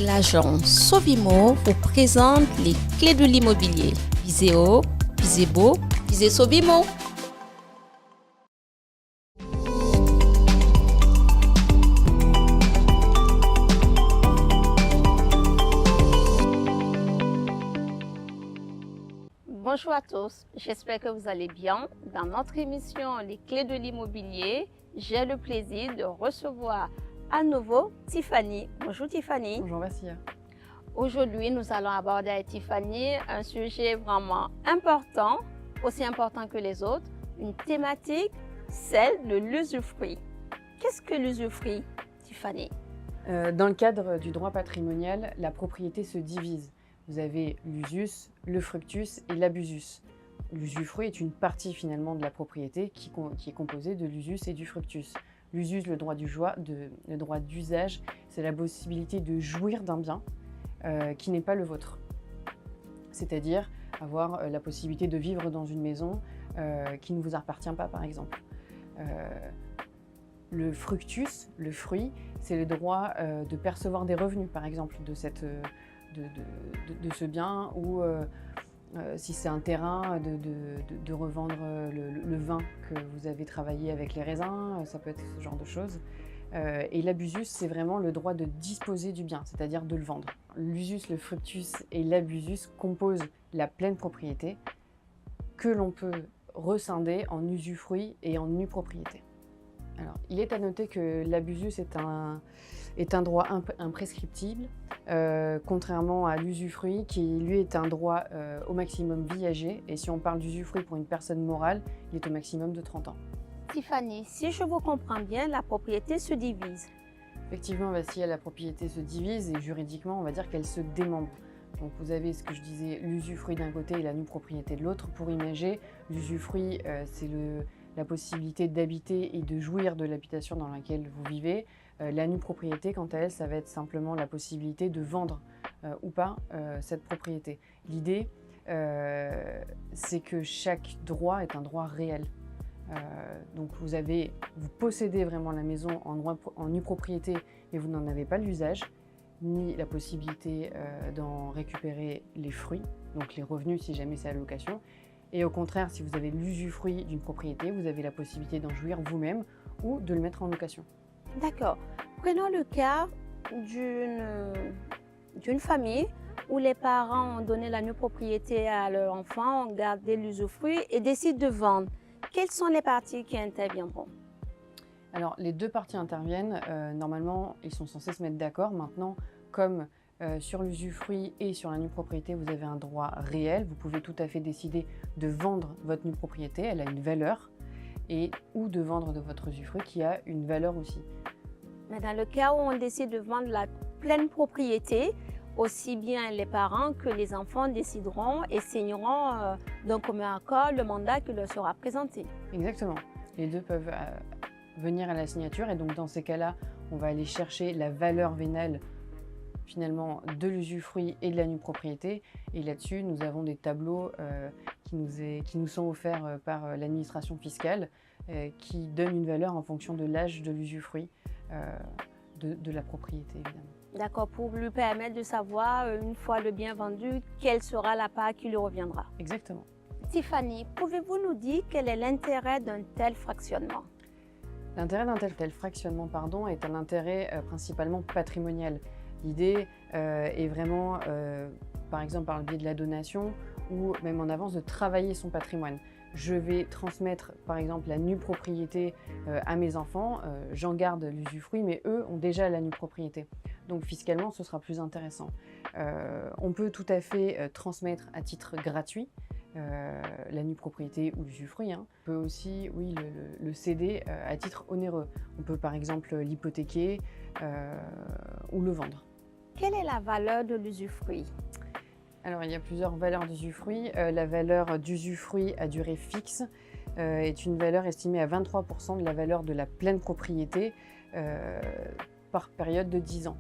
l'agence Sovimo vous présente les clés de l'immobilier. Visez haut, visez beau, visez Sovimo. Bonjour à tous, j'espère que vous allez bien. Dans notre émission Les clés de l'immobilier, j'ai le plaisir de recevoir à nouveau Tiffany. Bonjour Tiffany. Bonjour Vassia. Aujourd'hui, nous allons aborder avec Tiffany un sujet vraiment important, aussi important que les autres, une thématique, celle de l'usufruit. Qu'est-ce que l'usufruit, Tiffany? Dans le cadre du droit patrimonial, la propriété se divise. Vous avez l'usus, le fructus et l'abusus. L'usufruit est une partie finalement de la propriété qui est composée de l'usus et du fructus. L'usus, le droit d'usage, c'est la possibilité de jouir d'un bien qui n'est pas le vôtre. C'est-à-dire avoir la possibilité de vivre dans une maison qui ne vous appartient pas, par exemple. Le fructus, le fruit, c'est le droit de percevoir des revenus, par exemple, de ce bien, ou si c'est un terrain, de revendre le vin que vous avez travaillé avec les raisins, ça peut être ce genre de choses. Et l'abusus, c'est vraiment le droit de disposer du bien, c'est-à-dire de le vendre. L'usus, le fructus et l'abusus composent la pleine propriété que l'on peut rescinder en usufruit et en nue propriété. Alors, il est à noter que l'abusus est un droit imprescriptible, contrairement à l'usufruit qui, lui, est un droit au maximum viager. Et si on parle d'usufruit pour une personne morale, il est au maximum de 30 ans. Tiffany, si je vous comprends bien, la propriété se divise. Effectivement, Vassia, la propriété se divise et juridiquement, on va dire qu'elle se démembre. Donc vous avez ce que je disais, l'usufruit d'un côté et la nue propriété de l'autre. Pour imager, l'usufruit, c'est la possibilité d'habiter et de jouir de l'habitation dans laquelle vous vivez. La nue propriété, quant à elle, ça va être simplement la possibilité de vendre ou pas cette propriété. L'idée, c'est que chaque droit est un droit réel. Donc vous possédez vraiment la maison en nue propriété, mais vous n'en avez pas l'usage, ni la possibilité d'en récupérer les fruits, donc les revenus si jamais c'est à la location. Et au contraire, si vous avez l'usufruit d'une propriété, vous avez la possibilité d'en jouir vous-même ou de le mettre en location. D'accord. Prenons le cas d'une famille où les parents ont donné la nue propriété à leur enfant, ont gardé l'usufruit et décident de vendre. Quelles sont les parties qui interviendront? Alors, les deux parties interviennent. Normalement, ils sont censés se mettre d'accord. Maintenant, comme sur l'usufruit et sur la nue propriété, vous avez un droit réel. Vous pouvez tout à fait décider de vendre votre nue propriété, elle a une valeur, ou de vendre de votre usufruit qui a une valeur aussi. Mais dans le cas où on décide de vendre la pleine propriété, aussi bien les parents que les enfants décideront et signeront d'un commun accord le mandat qui leur sera présenté. Exactement. Les deux peuvent venir à la signature et donc dans ces cas-là, on va aller chercher la valeur vénale finalement de l'usufruit et de la nue propriété. Et là-dessus, nous avons des tableaux qui nous sont offerts par l'administration fiscale qui donnent une valeur en fonction de l'âge de l'usufruit de la propriété, évidemment. D'accord, pour lui permettre de savoir, une fois le bien vendu, quelle sera la part qui lui reviendra. Exactement. Tiffany, pouvez-vous nous dire quel est l'intérêt d'un tel fractionnement? L'intérêt d'un tel fractionnement est un intérêt principalement patrimonial. L'idée est vraiment, par exemple par le biais de la donation ou même en avance, de travailler son patrimoine. Je vais transmettre par exemple la nue propriété à mes enfants, j'en garde l'usufruit, mais eux ont déjà la nue propriété. Donc fiscalement, ce sera plus intéressant. On peut tout à fait transmettre à titre gratuit la nue propriété ou l'usufruit. On peut aussi, oui, le céder à titre onéreux. On peut par exemple l'hypothéquer ou le vendre. Quelle est la valeur de l'usufruit? Alors, il y a plusieurs valeurs d'usufruit. La valeur d'usufruit à durée fixe est une valeur estimée à 23% de la valeur de la pleine propriété par période de 10 ans.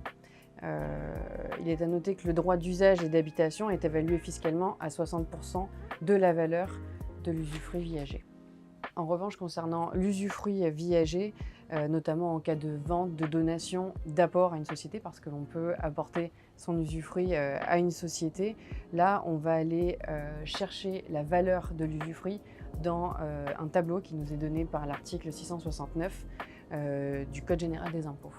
Il est à noter que le droit d'usage et d'habitation est évalué fiscalement à 60% de la valeur de l'usufruit viager. En revanche, concernant l'usufruit viager, notamment en cas de vente, de donation, d'apport à une société, parce que l'on peut apporter son usufruit à une société. Là, on va aller chercher la valeur de l'usufruit dans un tableau qui nous est donné par l'article 669 du Code général des impôts,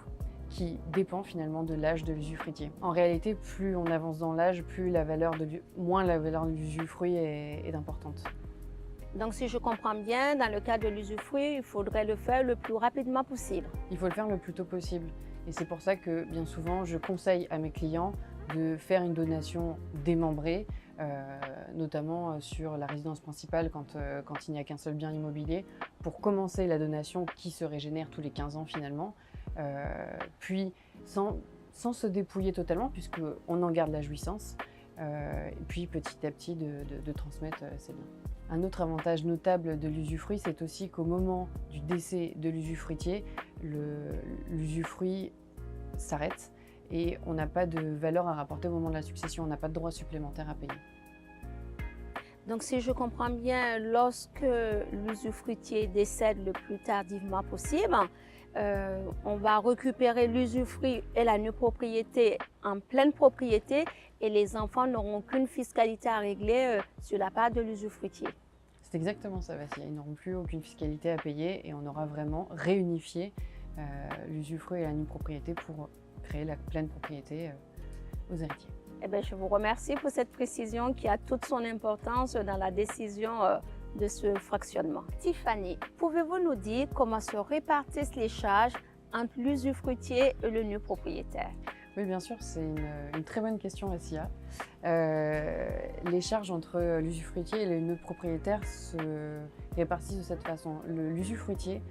qui dépend finalement de l'âge de l'usufruitier. En réalité, plus on avance dans l'âge, moins la valeur de l'usufruit est importante. Donc, si je comprends bien, dans le cas de l'usufruit, il faudrait le faire le plus rapidement possible. Il faut le faire le plus tôt possible. Et c'est pour ça que, bien souvent, je conseille à mes clients de faire une donation démembrée, notamment sur la résidence principale quand il n'y a qu'un seul bien immobilier, pour commencer la donation qui se régénère tous les 15 ans finalement, puis sans se dépouiller totalement, puisqu'on en garde la jouissance, et puis petit à petit de transmettre, c'est bien. Un autre avantage notable de l'usufruit, c'est aussi qu'au moment du décès de l'usufruitier, l'usufruit s'arrête et on n'a pas de valeur à rapporter au moment de la succession, on n'a pas de droits supplémentaires à payer. Donc, si je comprends bien, lorsque l'usufruitier décède le plus tardivement possible, on va récupérer l'usufruit et la nue propriété en pleine propriété et les enfants n'auront qu'une fiscalité à régler sur la part de l'usufruitier. C'est exactement ça, Vassia. Ils n'auront plus aucune fiscalité à payer et on aura vraiment réunifié l'usufruit et la nue propriété pour créer la pleine propriété aux héritiers. Eh bien, je vous remercie pour cette précision qui a toute son importance dans la décision de ce fractionnement. Tiffany, pouvez-vous nous dire comment se répartissent les charges entre l'usufruitier et le nu propriétaire? Oui, bien sûr, c'est une très bonne question, Vassia. Les charges entre l'usufruitier et le nu propriétaire se répartissent de cette façon. L'usufruitier,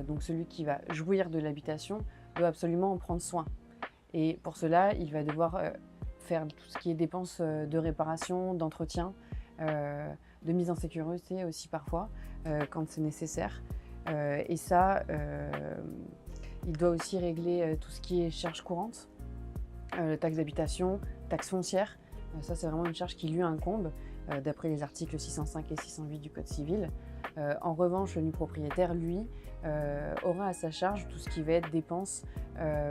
donc celui qui va jouir de l'habitation, doit absolument en prendre soin. Et pour cela, il va devoir faire tout ce qui est dépenses de réparation, d'entretien, de mise en sécurité aussi parfois, quand c'est nécessaire. Et ça, il doit aussi régler tout ce qui est charges courantes, taxes d'habitation, taxes foncières. Ça, c'est vraiment une charge qui lui incombe, d'après les articles 605 et 608 du Code civil. En revanche, le nu propriétaire, lui, aura à sa charge tout ce qui va être dépenses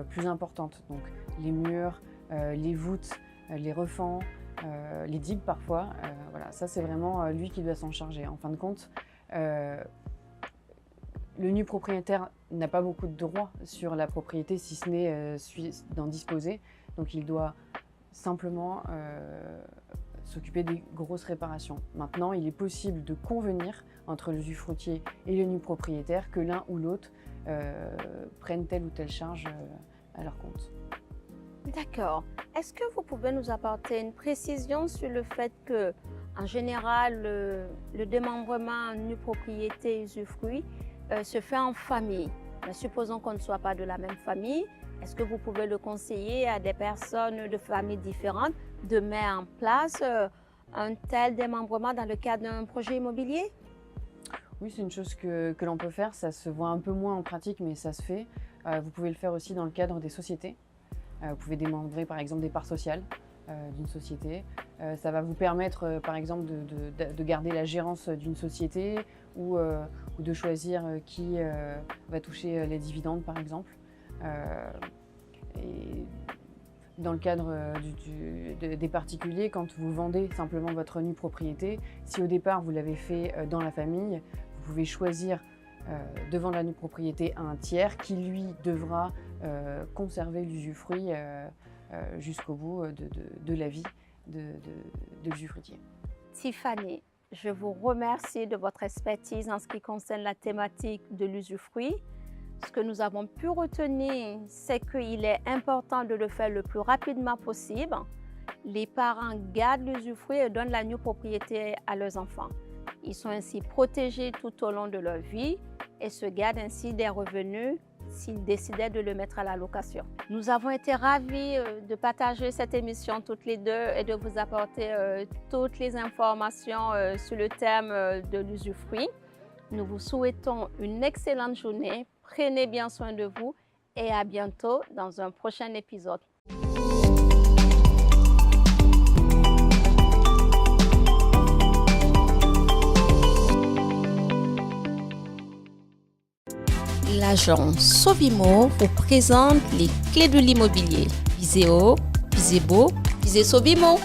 plus importantes. Donc les murs, les voûtes, les refends, les digues parfois. Voilà, ça c'est vraiment lui qui doit s'en charger. En fin de compte, le nu propriétaire n'a pas beaucoup de droits sur la propriété, si ce n'est d'en disposer. Donc il doit simplement s'occuper des grosses réparations. Maintenant, il est possible de convenir entre l'usufruitier et le nu propriétaire que l'un ou l'autre prennent telle ou telle charge à leur compte. D'accord. Est-ce que vous pouvez nous apporter une précision sur le fait que, en général, le démembrement nu propriété usufruit se fait en famille? Mais supposons qu'on ne soit pas de la même famille. Est-ce que vous pouvez le conseiller à des personnes de familles différentes de mettre en place un tel démembrement dans le cadre d'un projet immobilier? Oui, c'est une chose que l'on peut faire. Ça se voit un peu moins en pratique, mais ça se fait. Vous pouvez le faire aussi dans le cadre des sociétés. Vous pouvez démembrer par exemple des parts sociales d'une société. Ça va vous permettre par exemple de garder la gérance d'une société ou de choisir qui va toucher les dividendes par exemple. Et dans le cadre des particuliers, quand vous vendez simplement votre nue propriété, si au départ vous l'avez fait dans la famille, vous pouvez choisir de vendre la nue propriété à un tiers qui lui devra conserver l'usufruit jusqu'au bout de la vie de l'usufruitier. Tiffany, je vous remercie de votre expertise en ce qui concerne la thématique de l'usufruit. Ce que nous avons pu retenir, c'est qu'il est important de le faire le plus rapidement possible. Les parents gardent l'usufruit et donnent la nue propriété à leurs enfants. Ils sont ainsi protégés tout au long de leur vie et se gardent ainsi des revenus s'ils décidaient de le mettre à la location. Nous avons été ravis de partager cette émission toutes les deux et de vous apporter toutes les informations sur le thème de l'usufruit. Nous vous souhaitons une excellente journée. Prenez bien soin de vous et à bientôt dans un prochain épisode. l'agence Sovimo vous présente les clés de l'immobilier. Visez haut, visez beau, visez Sovimo.